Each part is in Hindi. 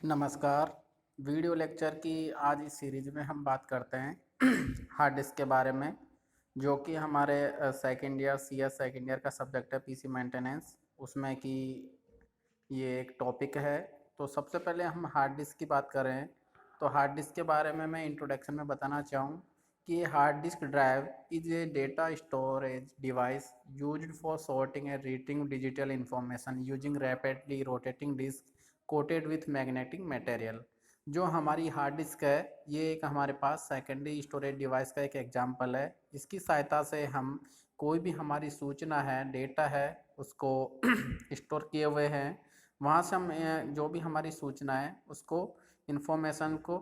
नमस्कार। वीडियो लेक्चर की आज इस सीरीज में हम बात करते हैं हार्ड डिस्क के बारे में, जो कि हमारे second year CS second year का सब्जेक्ट है पीसी मेंटेनेंस। उसमें कि ये एक टॉपिक है। तो सबसे पहले हम हार्ड डिस्क की बात करें तो हार्ड डिस्क के बारे में मैं इंट्रोडक्शन में बताना चाहूँ कि hard disk drive is a data storage device used for sorting and reading digital information using rapidly rotating disk coated with magnetic material. जो हमारी हार्ड डिस्क है, ये एक हमारे पास सेकेंडरी स्टोरेज डिवाइस का एक एग्जांपल है। इसकी सहायता से हम कोई भी हमारी सूचना है, डेटा है, उसको स्टोर किए हुए हैं। वहाँ से हम जो भी हमारी सूचना है उसको इंफॉर्मेशन को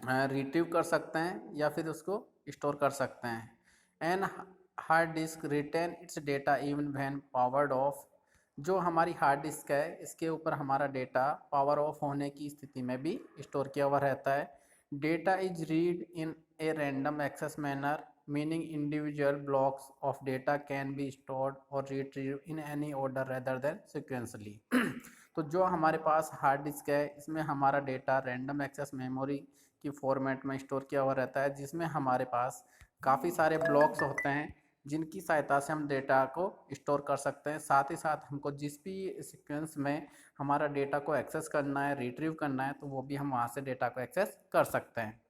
रिट्रीव कर सकते हैं या फिर उसको स्टोर कर सकते हैं। And hard disk retain its data even when powered off. जो हमारी हार्ड डिस्क है, इसके ऊपर हमारा डेटा पावर ऑफ होने की स्थिति में भी स्टोर किया हुआ रहता है। Data is read in a random access manner, meaning individual blocks of data can be stored और retrieve in any order rather than sequentially. तो जो हमारे पास हार्ड डिस्क है, इसमें हमारा डेटा रैंडम एक्सेस मेमोरी की फॉर्मेट में स्टोर किया हुआ रहता है, जिसमें हमारे पास काफ़ी सारे ब्लॉक्स होते हैं जिनकी सहायता से हम डेटा को स्टोर कर सकते हैं। साथ ही साथ हमको जिस भी सीक्वेंस में हमारा डेटा को एक्सेस करना है, रिट्रीव करना है, तो वो भी हम वहाँ से डेटा को एक्सेस कर सकते हैं।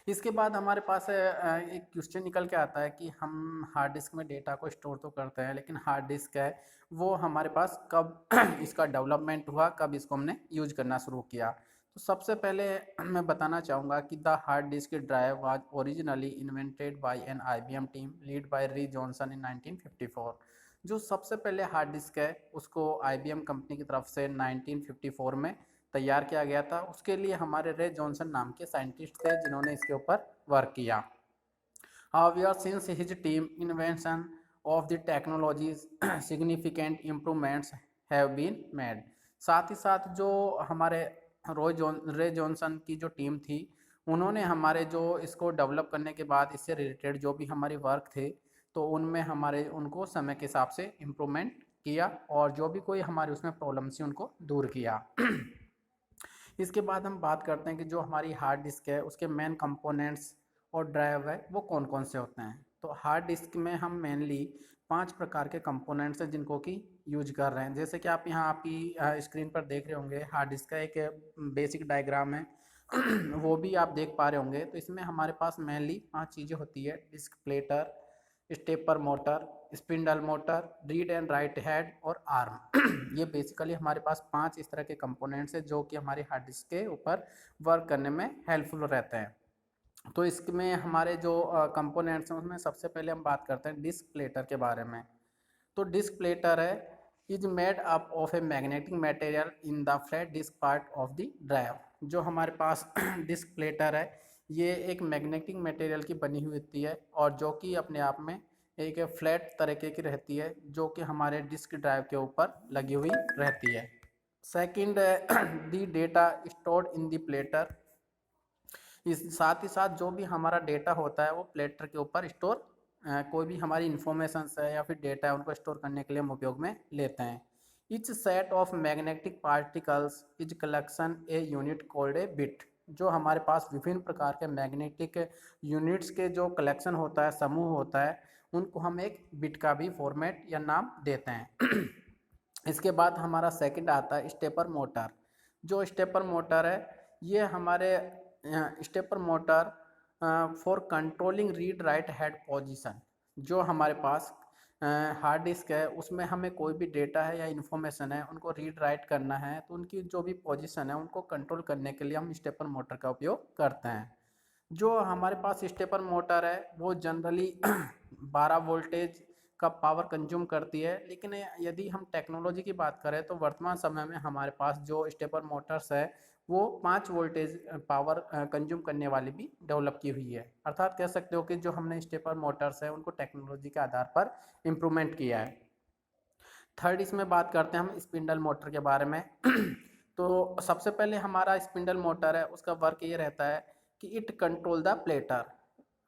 इसके बाद हमारे पास एक क्वेश्चन निकल के आता है कि हम हार्ड डिस्क में डेटा को स्टोर तो करते हैं, लेकिन हार्ड डिस्क है वो हमारे पास कब इसका डेवलपमेंट हुआ, कब इसको हमने यूज करना शुरू किया। तो सबसे पहले मैं बताना चाहूँगा कि the hard disk drive was originally invented by an IBM team lead by Rey Johnson in 1954। जो सबसे पहले हार्ड डिस्क है उसको IBM कंपनी की तरफ से 1954 में तैयार किया गया था। उसके लिए हमारे रे जॉनसन नाम के साइंटिस्ट थे जिन्होंने इसके ऊपर वर्क किया। However, since his team invention of the technologies, significant improvements have been made। साथ ही साथ जो हमारे रे जॉनसन की जो टीम थी, उन्होंने हमारे जो इसको डेवलप करने के बाद इससे रिलेटेड जो भी हमारी वर्क थे, तो उनमें हमारे उनको समय के हिसाब से इम्प्रूवमेंट किया और जो भी कोई हमारे उसमें प्रॉब्लम थी उनको दूर किया। इसके बाद हम बात करते हैं कि जो हमारी हार्ड डिस्क है उसके मेन कंपोनेंट्स और ड्राइव है वो कौन कौन से होते हैं। तो हार्ड डिस्क में हम मेनली 5 प्रकार के कंपोनेंट्स हैं जिनको कि यूज कर रहे हैं। जैसे कि आप यहाँ आपकी स्क्रीन पर देख रहे होंगे, हार्ड डिस्क का एक बेसिक डायग्राम है वो भी आप देख पा रहे होंगे। तो इसमें हमारे पास मेनली 5 चीज़ें होती है: disk platter, stepper motor, spindle motor, read and write head और आर्म। ये बेसिकली हमारे पास 5 इस तरह के कंपोनेंट्स हैं जो कि हमारे हार्ड डिस्क के ऊपर वर्क करने में हेल्पफुल रहते हैं। तो इसमें हमारे जो कंपोनेंट्स हैं उसमें सबसे पहले हम बात करते हैं डिस्क प्लेटर के बारे में। तो डिस्क प्लेटर है is made up of a magnetic material in the flat disk part of the drive. जो हमारे पास डिस्क प्लेटर है, ये एक मैग्नेटिक मटेरियल की बनी हुई होती है और जो कि अपने आप में एक फ्लैट तरीके की रहती है, जो कि हमारे डिस्क ड्राइव के ऊपर लगी हुई रहती है। Second, the data stored in the platter. इस साथ ही साथ जो भी हमारा डेटा होता है वो प्लेटर के ऊपर स्टोर, कोई भी हमारी इंफॉर्मेशन है या फिर डेटा है उनको स्टोर करने के लिए हम उपयोग में लेते हैं। Etch set of magnetic particles is collection a unit called a bit. जो हमारे पास विभिन्न प्रकार के मैग्नेटिक यूनिट्स के जो कलेक्शन होता है, समूह होता है, उनको हम एक बिट का भी फॉर्मेट या नाम देते हैं। इसके बाद हमारा सेकंड आता है स्टेपर मोटर। जो स्टेपर मोटर है, ये हमारे stepper motor for controlling read write head position. जो हमारे पास हार्ड डिस्क है उसमें हमें कोई भी डेटा है या इन्फॉर्मेशन है उनको रीड राइट करना है, तो उनकी जो भी पोजीशन है उनको कंट्रोल करने के लिए हम स्टेपर मोटर का उपयोग करते हैं। जो हमारे पास स्टेपर मोटर है वो जनरली 12 वोल्टेज का पावर कंज्यूम करती है, लेकिन यदि हम टेक्नोलॉजी की बात करें तो वर्तमान समय में हमारे पास जो स्टेपर मोटर्स है वो 5 वोल्टेज पावर कंज्यूम करने वाली भी डेवलप की हुई है। अर्थात कह सकते हो कि जो हमने स्टेपर मोटर्स है उनको टेक्नोलॉजी के आधार पर इम्प्रूवमेंट किया है। थर्ड, इसमें बात करते हैं हम स्पिंडल मोटर के बारे में। तो सबसे पहले हमारा स्पिंडल मोटर है उसका वर्क ये रहता है कि इट कंट्रोल द प्लेटर।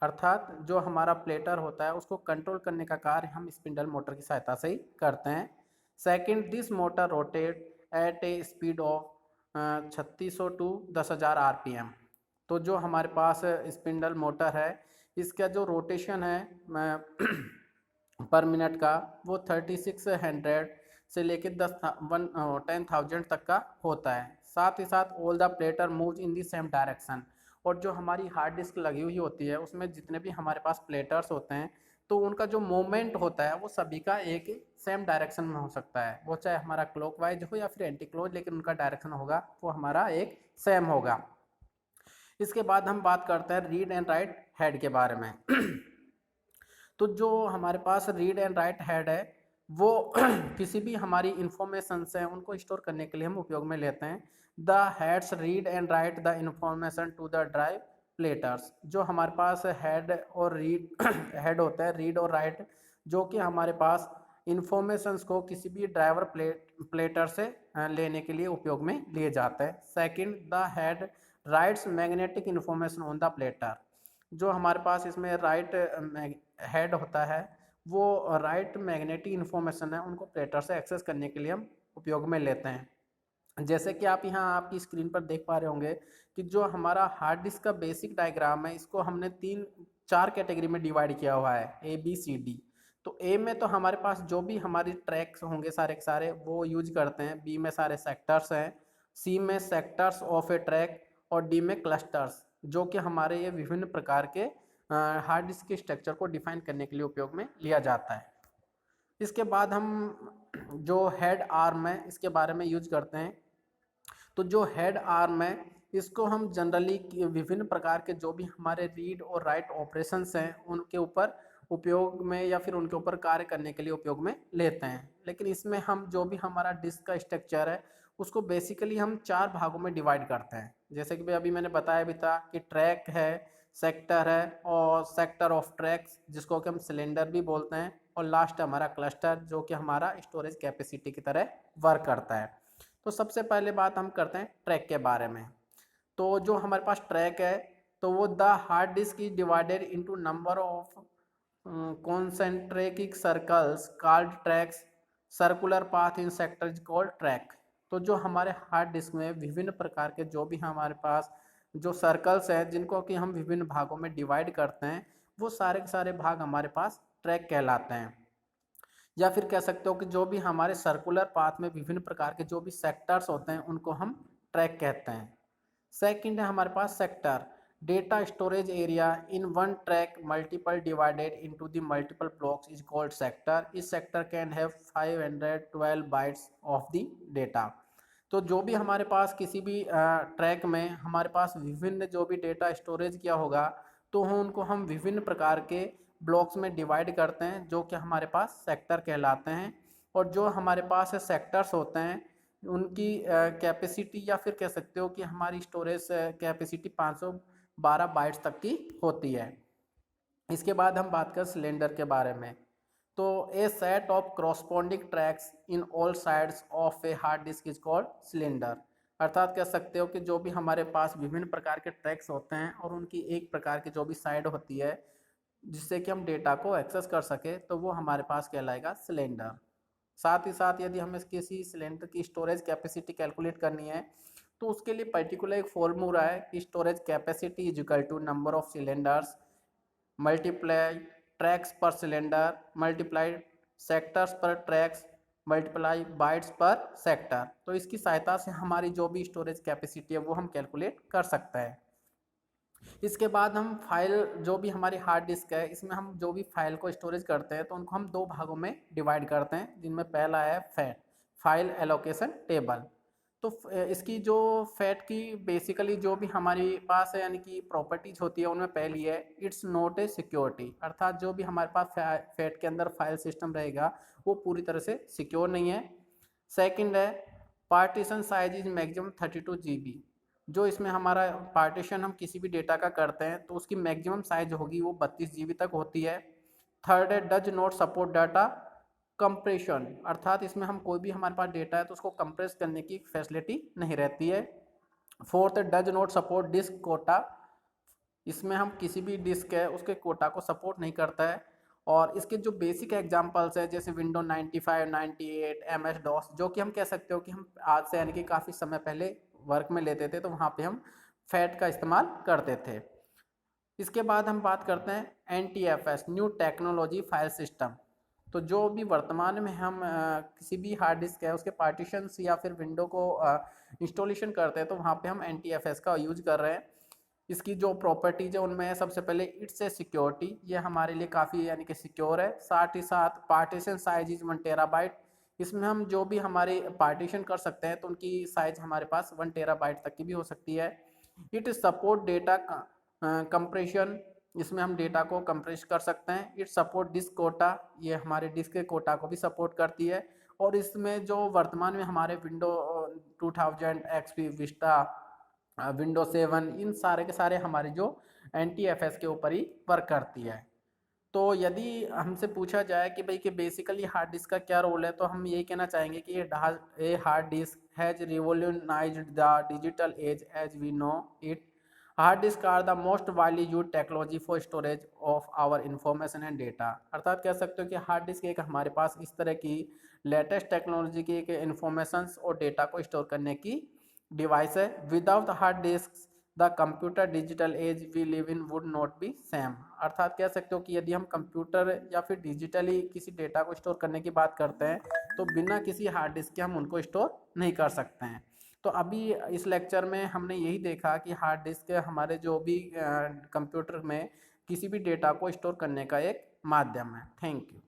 अर्थात जो हमारा प्लेटर होता है उसको कंट्रोल करने का कार्य हम स्पिंडल मोटर की सहायता से ही करते हैं। Second, this motor rotate at a speed of 3600 to 10,000 RPM। तो जो हमारे पास स्पिंडल मोटर है, इसका जो रोटेशन है पर मिनट का वो 3600 से लेकर 10,000 तक का होता है। साथ ही साथ all the platter move in the same direction. और जो हमारी हार्ड डिस्क लगी हुई होती है उसमें जितने भी हमारे पास प्लेटर्स होते हैं तो उनका जो मूवमेंट होता है वो सभी का एक सेम डायरेक्शन में हो सकता है, वो चाहे हमारा क्लॉकवाइज हो या फिर एंटी क्लॉक, लेकिन उनका डायरेक्शन होगा वो हमारा एक सेम होगा। इसके बाद हम बात करते हैं रीड एंड राइट हेड के बारे में। तो जो हमारे पास रीड एंड राइट हेड है वो किसी भी हमारी इंफॉर्मेशन है उनको स्टोर करने के लिए हम उपयोग में लेते हैं। The heads read and write the information to the drive platters. जो हमारे पास हेड और रीड हेड होता है, रीड और राइट, जो कि हमारे पास इंफॉर्मेशंस को किसी भी ड्राइवर प्लेटर से लेने के लिए उपयोग में लिए जाते हैं। Second, the head rights magnetic information on the platter. जो हमारे पास इसमें राइट हेड होता है वो राइट मैग्नेटिक इंफॉर्मेशन है उनको प्लेटर से एक्सेस करने के लिए हम उपयोग में लेते हैं। जैसे कि आप यहाँ आपकी स्क्रीन पर देख पा रहे होंगे कि जो हमारा हार्ड डिस्क का बेसिक डायग्राम है इसको हमने 4 कैटेगरी में डिवाइड किया हुआ है, ABCD। तो ए में तो हमारे पास जो भी हमारी ट्रैक्स होंगे सारे के सारे वो यूज करते हैं, बी में सारे सेक्टर्स हैं, सी में सेक्टर्स ऑफ ए ट्रैक और डी में क्लस्टर्स, जो कि हमारे ये विभिन्न प्रकार के हार्ड डिस्क के स्ट्रक्चर को डिफाइन करने के लिए उपयोग में लिया जाता है। इसके बाद हम जो हेड आर्म है इसके बारे में यूज करते हैं। तो जो हेड आर्म है इसको हम जनरली विभिन्न प्रकार के जो भी हमारे रीड और राइट ऑपरेशंस हैं उनके ऊपर उपयोग में या फिर उनके ऊपर कार्य करने के लिए उपयोग में लेते हैं। लेकिन इसमें हम जो भी हमारा डिस्क का स्ट्रक्चर है उसको बेसिकली हम 4 भागों में डिवाइड करते हैं। जैसे कि अभी मैंने बताया भी था कि ट्रैक है, सेक्टर है और सेक्टर ऑफ ट्रैक्स जिसको कि हम सिलेंडर भी बोलते हैं, और लास्ट हमारा क्लस्टर जो कि हमारा स्टोरेज कैपेसिटी की तरह वर्क करता है। तो सबसे पहले बात हम करते हैं ट्रैक के बारे में। तो जो हमारे पास ट्रैक है तो वो the hard disk is divided into number of concentric circles called tracks, circular path in sector is called track. तो जो हमारे हार्ड डिस्क में विभिन्न प्रकार के जो भी हमारे पास जो सर्कल्स हैं जिनको कि हम विभिन्न भागों में डिवाइड करते हैं वो सारे के सारे भाग हमारे पास ट्रैक कहलाते हैं। या फिर कह सकते हो कि जो भी हमारे सर्कुलर पाथ में विभिन्न प्रकार के जो भी सेक्टर्स होते हैं उनको हम ट्रैक कहते हैं। सेकंड है हमारे पास sector, data storage area in one track multiple divided into the multiple blocks is called sector. इस sector can have 512 bytes of the data. तो जो भी हमारे पास किसी भी ट्रैक में हमारे पास विभिन्न जो भी डेटा स्टोरेज किया होगा तो उनको हम विभिन्न प्रकार के ब्लॉक्स में डिवाइड करते हैं जो कि हमारे पास सेक्टर कहलाते हैं। और जो हमारे पास सेक्टर्स होते हैं उनकी कैपेसिटी या फिर कह सकते हो कि हमारी स्टोरेज कैपेसिटी 512 बाइट्स तक की होती है। इसके बाद हम बात करें सिलेंडर के बारे में। तो a set of corresponding tracks in all sides of a hard disk is called cylinder. अर्थात कह सकते हो कि जो भी हमारे पास विभिन्न प्रकार के ट्रैक्स होते हैं और उनकी एक प्रकार की जो भी साइड होती है जिससे कि हम डेटा को एक्सेस कर सके तो वो हमारे पास कहलाएगा सिलेंडर। साथ ही साथ यदि हमें किसी सिलेंडर की स्टोरेज कैपेसिटी कैलकुलेट करनी है तो उसके लिए पर्टिकुलर एक फॉर्मूला है कि storage capacity is equal to number of cylinders multiply tracks per cylinder multiply sectors per tracks multiply bytes per sector. तो इसकी सहायता से हमारी जो भी स्टोरेज कैपेसिटी है वो हम कैलकुलेट कर सकते हैं। इसके बाद हम फाइल जो भी हमारी हार्ड डिस्क है इसमें हम जो भी फाइल को स्टोरेज करते हैं तो उनको हम 2 भागों में डिवाइड करते हैं, जिनमें पहला है फैट फाइल एलोकेशन टेबल। तो इसकी जो फैट की बेसिकली जो भी हमारे पास है यानी कि प्रॉपर्टीज होती है उनमें पहली है इट्स नॉट ए सिक्योरिटी। अर्थात जो भी हमारे पास फैट के अंदर फाइल सिस्टम रहेगा वो पूरी तरह से सिक्योर नहीं है। सेकंड है partition size is maximum 32 GB। जो इसमें हमारा पार्टीशन हम किसी भी डेटा का करते हैं तो उसकी मैक्सिमम साइज होगी वो 32 GB तक होती है। थर्ड है does not support data compression. अर्थात इसमें हम कोई भी हमारे पास डेटा है तो उसको कंप्रेस करने की फैसिलिटी नहीं रहती है। Fourth does not support disk quota. इसमें हम किसी भी डिस्क है उसके कोटा को सपोर्ट नहीं करता है। और इसके जो बेसिक एग्जांपल्स है जैसे विंडो 95, 98, MS DOS, जो कि हम कह सकते हो कि हम आज से यानी कि काफ़ी समय पहले वर्क में लेते थे तो वहाँ पे हम फैट का इस्तेमाल करते थे। इसके बाद हम बात करते हैं NTFS, new technology file system. तो जो भी वर्तमान में हम किसी भी हार्ड डिस्क है उसके पार्टीशंस या फिर विंडो को इंस्टॉलेशन करते हैं तो वहाँ पे हम NTFS का यूज कर रहे हैं। इसकी जो प्रॉपर्टीज है उनमें है सबसे पहले इट्स ए सिक्योरिटी, ये हमारे लिए काफ़ी यानी कि सिक्योर है। साथ ही साथ पार्टीशन साइज इज 1 टेराबाइट, इसमें हम जो भी हमारे पार्टीशन कर सकते हैं तो उनकी साइज हमारे पास 1 टेराबाइट तक की भी हो सकती है। इट सपोर्ट डेटा कंप्रेशन, इसमें हम डेटा को कंप्रेस कर सकते हैं। इट सपोर्ट डिस्क कोटा, ये हमारे डिस्क के कोटा को भी सपोर्ट करती है। और इसमें जो वर्तमान में हमारे विंडो 2000 XP विस्टा विंडो 7 इन सारे के सारे हमारे जो NTFS के ऊपर ही वर्क करती है। तो यदि हमसे पूछा जाए कि भाई कि बेसिकली हार्ड डिस्क का क्या रोल है तो हम यही कहना चाहेंगे कि ये hard disk has revolutionized the digital age as we know it. Hard disk are the most widely used technology for storage of our information and data. अर्थात कह सकते हो कि हार्ड डिस्क एक हमारे पास इस तरह की लेटेस्ट टेक्नोलॉजी की एक इंफॉर्मेशन और डेटा को स्टोर करने की डिवाइस है। Without hard disk the computer digital age we live in would not be same. अर्थात कह सकते हो कि यदि हम कंप्यूटर या फिर डिजिटली किसी डेटा को स्टोर करने की बात करते हैं तो बिना किसी हार्ड डिस्क के हम उनको स्टोर नहीं कर सकते हैं। तो अभी इस लेक्चर में हमने यही देखा कि हार्ड डिस्क हमारे जो भी कंप्यूटर में किसी भी डेटा को स्टोर करने का एक माध्यम है। Thank you.